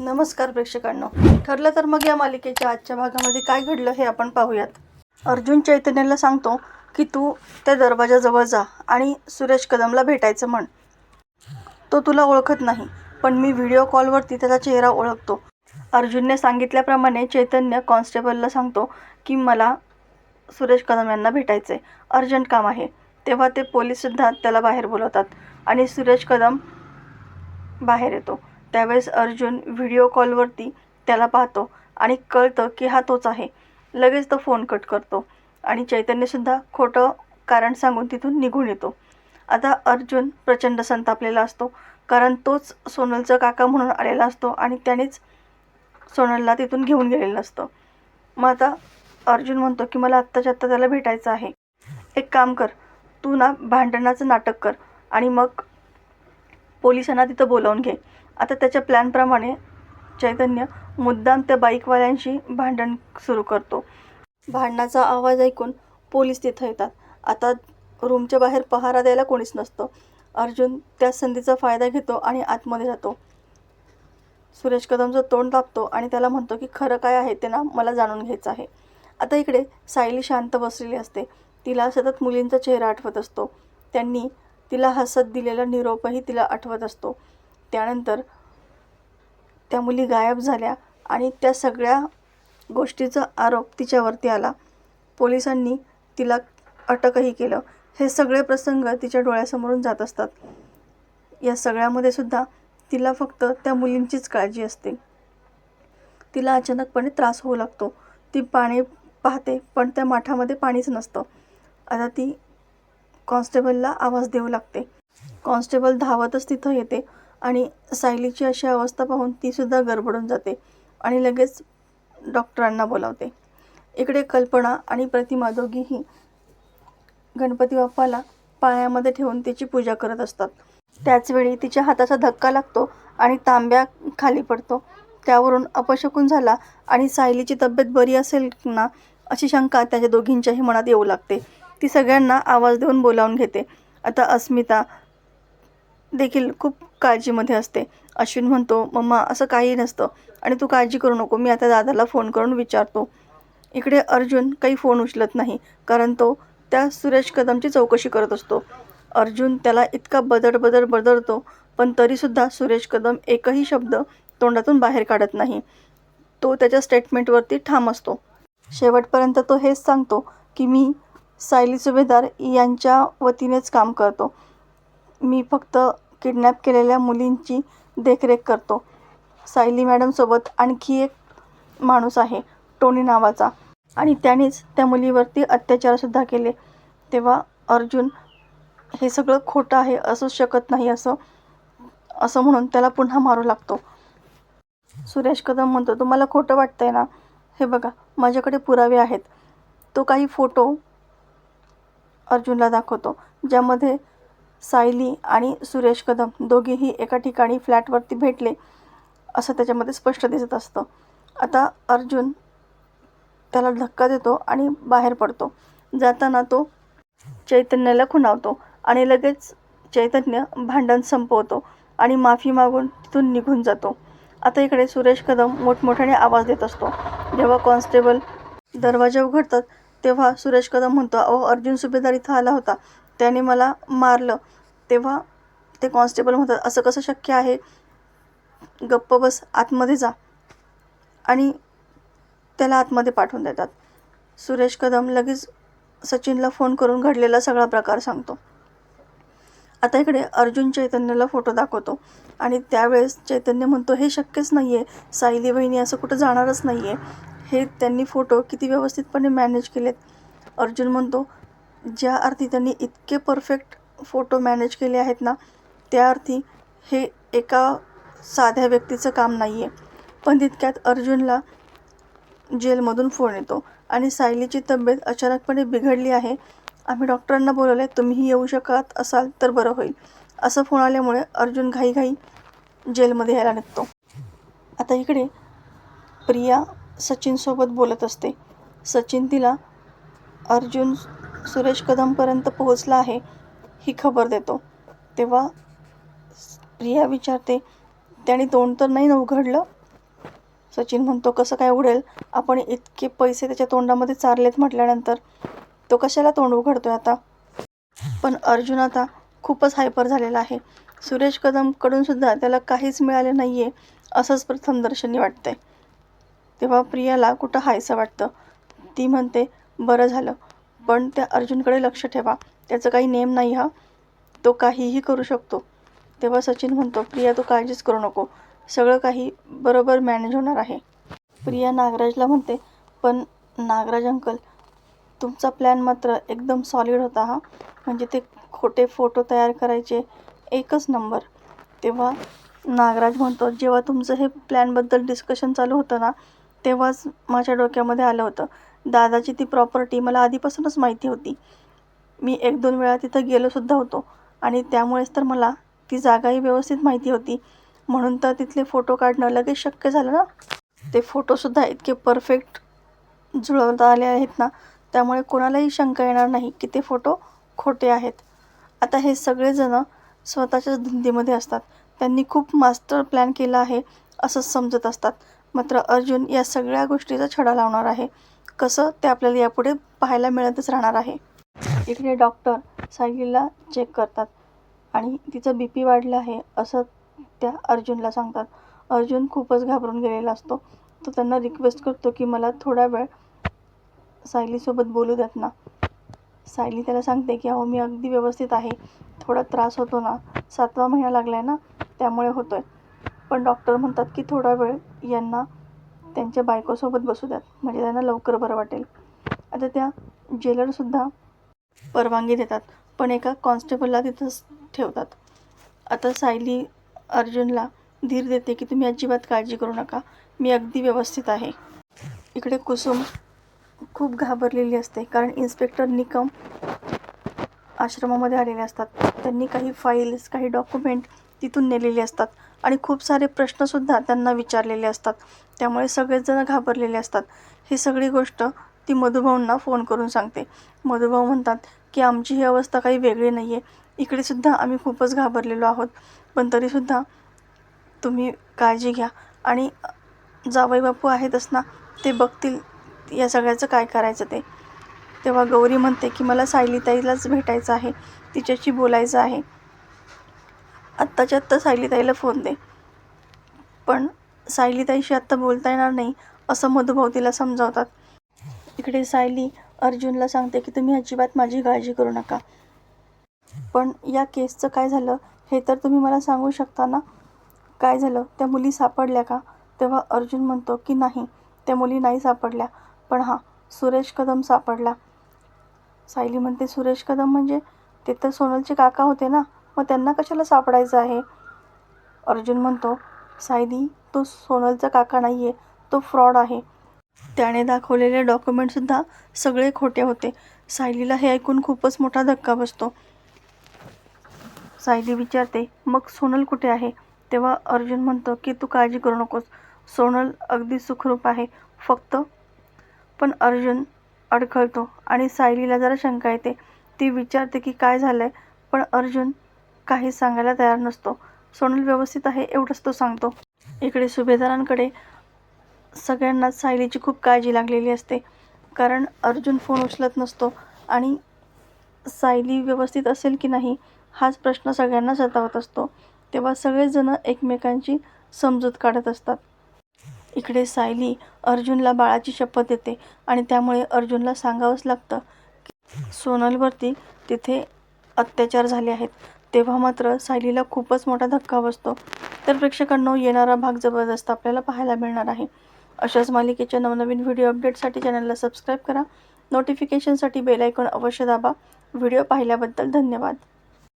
नमस्कार प्रेक्षकांनो. ठरलं तर मग या मालिकेच्या आजच्या भागामध्ये काय घडलं हे आपण पाहूयात. अर्जुन चैतन्याला सांगतो की तू त्या दरवाजाजवळ जा आणि सुरेश कदमला भेटायचं म्हण. तो तुला ओळखत नाही, पण मी व्हिडिओ कॉलवरती त्याचा चेहरा ओळखतो. अर्जुनने सांगितल्याप्रमाणे चैतन्य कॉन्स्टेबलला सांगतो की मला सुरेश कदम यांना भेटायचं आहे, अर्जंट काम आहे. तेव्हा ते पोलीससुद्धा त्याला बाहेर बोलवतात आणि सुरेश कदम बाहेर येतो. त्यावेळेस अर्जुन व्हिडिओ कॉलवरती त्याला पाहतो आणि कळतं की हा तोच आहे. लगेच तो फोन कट करतो आणि चैतन्यसुद्धा खोटं कारण सांगून तिथून निघून येतो. आता अर्जुन प्रचंड संतापलेला असतो, कारण तोच सोनलचा काका म्हणून आलेला असतो आणि त्यानेच सोनलला तिथून घेऊन गेलेलं असतं. मग आता अर्जुन म्हणतो की मला आत्ताच्या आत्ता त्याला भेटायचं आहे. एक काम कर, तू ना भांडणाचं नाटक कर आणि मग पोलिसांना तिथं बोलावून घे. आता त्याच्या प्लॅनप्रमाणे चैतन्य मुद्दाम त्या बाईकवाल्यांशी भांडण सुरू करतो. भांडणाचा आवाज ऐकून पोलीस तिथं येतात. आता रूमच्या बाहेर पहारा द्यायला कोणीच नसतं. अर्जुन त्या संधीचा फायदा घेतो आणि आतमध्ये जातो. सुरेश कदमचं तोंड दाबतो आणि त्याला म्हणतो की खरं काय आहे ते ना मला जाणून घ्यायचं आहे. आता इकडे सायली शांत बसलेली असते. तिला सतत मुलींचा चेहरा आठवत असतो. त्यांनी तिला हसत दिलेला निरोपही तिला आठवत असतो. त्यानंतर त्या मुली गायब झाल्या आणि त्या सगळ्या गोष्टीचा आरोप तिच्यावरती आला. पोलिसांनी तिला अटकही केलं. हे सगळे प्रसंग तिच्या डोळ्यासमोरून जात असतात. या सगळ्यामध्ये सुद्धा तिला फक्त त्या मुलींचीच काळजी असते. तिला अचानकपणे त्रास होऊ लागतो. ती पाणी पाहते, पण त्या माठामध्ये पाणीच नसतं. आता ती कॉन्स्टेबलला आवाज देऊ लागते. कॉन्स्टेबल धावतच तिथं येते आणि सायलीची अशी अवस्था पाहून तीसुद्धा गडबडून जाते आणि लगेच डॉक्टरांना बोलावते. इकडे कल्पना आणि प्रतिमा दोघीही गणपती बाप्पाला पायामध्ये ठेवून तिची पूजा करत असतात. त्याचवेळी तिच्या हाताचा धक्का लागतो आणि तांब्या खाली पडतो. त्यावरून अपशकुन झाला आणि सायलीची तब्येत बरी असेल ना अशी शंका त्याच्या दोघींच्याही मनात येऊ लागते. ती सगळ्यांना आवाज देऊन बोलावून घेते. आता अस्मिता देखील खूप काळजीमध्ये असते. अश्विन म्हणतो, मम्मा असं काही नसतं आणि तू काळजी करू नको, मी आता दादाला फोन करून विचारतो. इकडे अर्जुन काही फोन उचलत नाही, कारण तो त्या सुरेश कदमची चौकशी करत असतो. अर्जुन त्याला इतका बदडतो, पण तरीसुद्धा सुरेश कदम एकही शब्द तोंडातून बाहेर काढत नाही. तो त्याच्या स्टेटमेंटवरती ठाम असतो. शेवटपर्यंत तो हेच सांगतो की मी सायली सुभेदार यांच्या वतीनेच काम करतो. मी फक्त किडनॅप केलेल्या मुलींची देखरेख करतो. सायली मॅडमसोबत आणखी एक माणूस आहे टोनी नावाचा, आणि त्यानेच त्या मुलीवरती अत्याचारसुद्धा केले. तेव्हा अर्जुन हे सगळं खोटं आहे, असूच शकत नाही असं म्हणून त्याला पुन्हा मारू लागतो. सुरेश कदम म्हणतो, तुम्हाला खोटं वाटतंय ना? हे बघा, माझ्याकडे पुरावे आहेत. तो काही फोटो अर्जुनला दाखवतो, ज्यामध्ये सायली आणि सुरेश कदम दोघेही एका ठिकाणी फ्लॅटवरती भेटले असं त्याच्यामध्ये स्पष्ट दिसत असतं. आता अर्जुन त्याला धक्का देतो आणि बाहेर पडतो. जाताना तो चैतन्याला खुणावतो आणि लगेच चैतन्य भांडण संपवतो आणि माफी मागून तिथून निघून जातो. आता इकडे सुरेश कदम मोठमोठ्याने आवाज देत असतो. जेव्हा कॉन्स्टेबल दरवाजा उघडतात तेव्हा सुरेश कदम म्हणतो, अहो अर्जुन सुभेदार इथं आला होता, त्याने मला मारलं. तेव्हा ते कॉन्स्टेबल म्हणतात, असं कसं शक्य आहे, गप्प बस, आतमध्ये जा, आणि त्याला आतमध्ये पाठवून देतात. सुरेश कदम लगेच सचिनला फोन करून घडलेला सगळा प्रकार सांगतो. आता इकडे अर्जुन चैतन्याला फोटो दाखवतो आणि त्यावेळेस चैतन्य म्हणतो, हे शक्यच नाही आहे, सायली वहिनी असं कुठं जाणारच नाही आहे. हे त्यांनी फोटो किती व्यवस्थितपणे मॅनेज केलेत. अर्जुन म्हणतो, ज्या अर्थी त्यांनी इतके परफेक्ट फोटो मॅनेज केले आहेत ना, त्या अर्थी हे एका साध्या व्यक्तीचं काम नाही आहे. पण तितक्यात अर्जुनला जेलमधून फोन येतो आणि सायलीची तब्येत अचानकपणे बिघडली आहे, आम्ही डॉक्टरांना बोलवले, तुम्हीही येऊ शकत असाल तर बरं होईल. असं फोन आल्यामुळे अर्जुन घाईघाई जेलमध्ये यायला निघतो. आता इकडे प्रिया सचिनसोबत बोलत असते. सचिन तिला अर्जुन सुरेश कदमपर्यंत पोहोचला आहे ही खबर देतो. तेव्हा प्रिया विचारते, त्याने तोंड तर नाही उघडलं? सचिन म्हणतो कसं काय उघडेल, आपण इतके पैसे त्याच्या तोंडामध्ये चारलेत म्हटल्यानंतर तो कशाला तोंड उघडतोय आता. पण अर्जुन आता खूपच हायपर झालेला आहे. सुरेश कदमकडून सुद्धा त्याला काहीच मिळाले नाही आहे असंच प्रथमदर्शनी वाटतंय. तेव्हा प्रियाला कुठं हायसं वाटतं. ती म्हणते बरं झालं, पण त्या अर्जुनकडे लक्ष ठेवा, त्याचं काही नेम नाही हा, तो काहीही करू शकतो. तेव्हा सचिन म्हणतो प्रिया तू काळजीच करू नको, सगळं काही बरोबर मॅनेज होणार आहे. प्रिया नागराजला म्हणते पण नागराज अंकल तुमचा प्लॅन मात्र एकदम सॉलिड होता हा, म्हणजे ते खोटे फोटो तयार करायचे एकच नंबर. तेव्हा नागराज म्हणतो जेव्हा तुमचं हे प्लॅनबद्दल डिस्कशन चालू होतं ना, तेव्हाच माझ्या डोक्यामध्ये आलं होतं. दादाची ती प्रॉपर्टी मला आधीपासूनच माहिती होती. मी 1-2 वेळा तिथं गेलोसुद्धा होतो आणि त्यामुळेच तर मला ती जागाही व्यवस्थित माहिती होती. म्हणून तर तिथले फोटो काढणं लगेच शक्य झालं ना. ते फोटोसुद्धा इतके परफेक्ट जुळवता आले आहेत ना, त्यामुळे कोणालाही शंका येणार नाही की ते फोटो खोटे आहेत. आता हे सगळेजण स्वतःच्याच धुंदीमध्ये असतात. त्यांनी खूप मास्टर प्लॅन केला आहे असंच समजत असतात. मात्र अर्जुन या सगळ्या गोष्टीचा छडा लावणार आहे. कसं ते आपल्याला यापुढे पाहायला मिळतच राहणार आहे. इकडे डॉक्टर सायलीला चेक करतात आणि तिचं BP वाढलं आहे असं त्या अर्जुनला सांगतात. अर्जुन खूपच घाबरून गेलेला असतो. तो त्यांना रिक्वेस्ट करतो की मला थोडा वेळ सायलीसोबत बोलू द्यात ना. सायली त्याला सांगते की अहो मी अगदी व्यवस्थित आहे, थोडा त्रास होतो ना, 7वा महिना लागला आहे ना त्यामुळे होतो आहे. पण डॉक्टर म्हणतात की थोडा वेळ यांना त्यांच्या बायकोसोबत बसू द्यात, म्हणजे त्यांना लवकर बरं वाटेल. आता त्या जेलरसुद्धा परवानगी देतात, पण एका कॉन्स्टेबलला तिथंच ठेवतात. आता सायली अर्जुनला धीर देते की तुम्ही अजिबात काळजी करू नका, मी अगदी व्यवस्थित आहे. इकडे कुसुम खूप घाबरलेली असते, कारण इन्स्पेक्टर निकम आश्रमामध्ये आलेले असतात. त्यांनी काही फाईल्स, काही डॉक्युमेंट तिथून नेलेले असतात आणि खूप सारे प्रश्नसुद्धा त्यांना विचारलेले असतात. त्यामुळे सगळेच जण घाबरलेले असतात. ही सगळी गोष्ट ती मधुभाऊंना फोन करून सांगते. मधुभाऊ म्हणतात की आमची ही अवस्था काही वेगळी नाही आहे, इकडेसुद्धा आम्ही खूपच घाबरलेलो आहोत, पण तरीसुद्धा तुम्ही काळजी घ्या आणि जावई बापू आहेतच ना, ते बघतील या सगळ्याचं काय करायचं ते. तेव्हा गौरी म्हणते की मला सायलीताईलाच भेटायचं आहे, तिच्याशी बोलायचं आहे. आत्ताच्या आत्ता सायलीताईला फोन दे. पण सायलीताईशी आत्ता बोलता येणार नाही असं मधुभाऊ तिला समजावतात. इकडे सायली अर्जुनला सांगते की तुम्ही अजिबात माझी काळजी करू नका, पण या केसचं काय झालं हे तर तुम्ही मला सांगू शकता ना, काय झालं, त्या मुली सापडल्या का. तेव्हा अर्जुन म्हणतो की नाही, त्या मुली नाही सापडल्या, पण हां सुरेश कदम सापडला. सायली म्हणते सुरेश कदम म्हणजे ते तर सोनलचे काका होते ना, मग त्यांना कशाला सापडायचं आहे. अर्जुन म्हणतो सायली तो सोनलचा काका नाही आहे, तो फ्रॉड आहे. त्याने दाखवलेले डॉक्युमेंटसुद्धा सगळे खोटे होते. सायलीला हे ऐकून खूपच मोठा धक्का बसतो. सायली विचारते मग सोनल कुठे आहे. तेव्हा अर्जुन म्हणतो की तू काळजी करू नकोस, सोनल अगदी सुखरूप आहे फक्त. पण अर्जुन अडखळतो आणि सायलीला जरा शंका येते. ती विचारते की काय झालं आहे, पण अर्जुन काही सांगायला तयार नसतो. सोनल व्यवस्थित आहे एवढंच तो सांगतो. इकडे सुभेदारांकडे सगळ्यांनाच सायलीची खूप काळजी लागलेली असते, कारण अर्जुन फोन उचलत नसतो आणि सायली व्यवस्थित असेल की नाही हाच प्रश्न सगळ्यांना सतावत असतो. तेव्हा सगळेजण एकमेकांची समजूत काढत असतात. इकडे सायली अर्जुनला बाळाची शपथ देते आणि त्यामुळे अर्जुनला सांगावंच लागतं की सोनलवरती तिथे अत्याचार झाले आहेत. तेव्हा मात्र सायलीला खूपच मोठा धक्का बसतो. तर प्रेक्षकांनो, येणारा भाग जबरदस्त आपल्याला पाहायला मिळणार आहे. अशाच मालिकेच्या नवनवीन व्हिडिओ अपडेटसाठी चॅनलला सबस्क्राईब करा. नोटिफिकेशनसाठी बेल आयकॉन अवश्य दाबा. व्हिडिओ पाहिल्याबद्दल धन्यवाद.